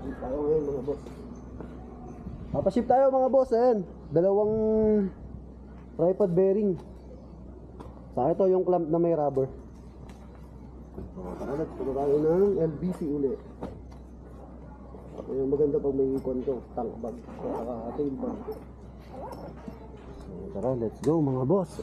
Tayo ngayon mga boss. Papaship tayo mga boss. Ayan, dalawang tripod bearing. Sa ito yung clamp na may rubber. Tara, nagpunta tayo ng LBC uli. Yung maganda pag may ikon to, tank bag, saka tail bag. Tara, let's go mga boss.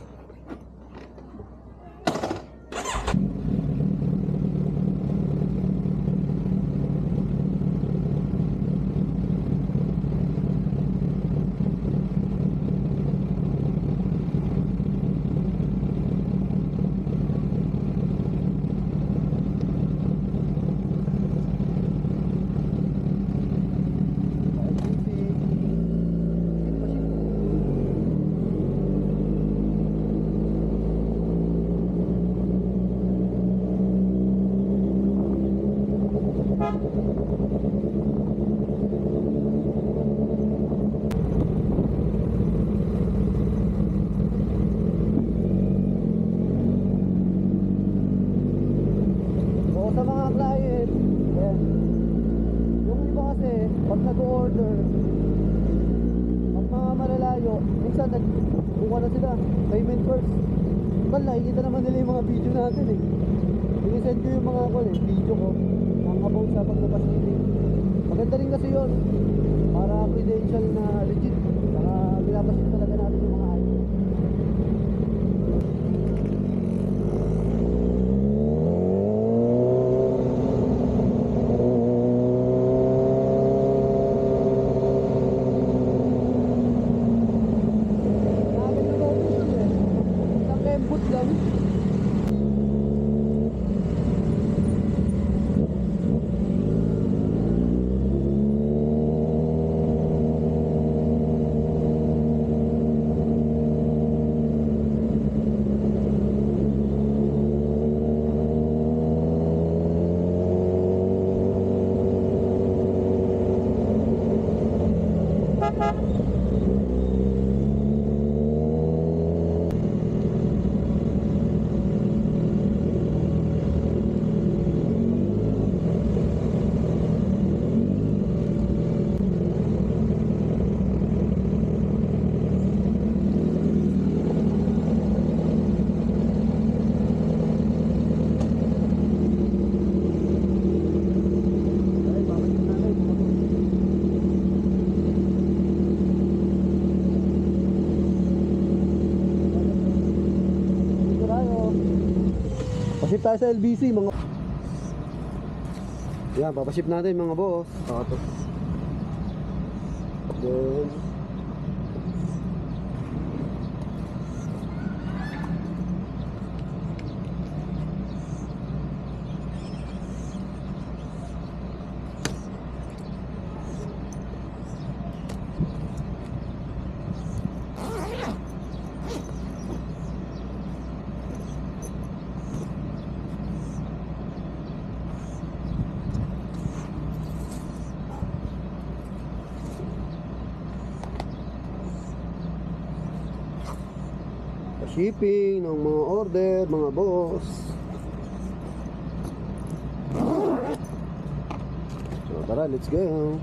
Sa mga client, ayan, yung iba kasi pag nag-order, pag mga malalayo, minsan nagbuka na sila payment first. Well, nakikita naman nila yung mga video natin eh. Sinisend ko yung mga video ko ang about sa pagpapasiling. Maganda rin kasi yun para credential na legit, saka pinapasin talaga natin yung mga item. Papaship tayo sa LBC mga. Yan, papaship natin mga boss. Then shipping ng mga order mga boss. So tara, let's go.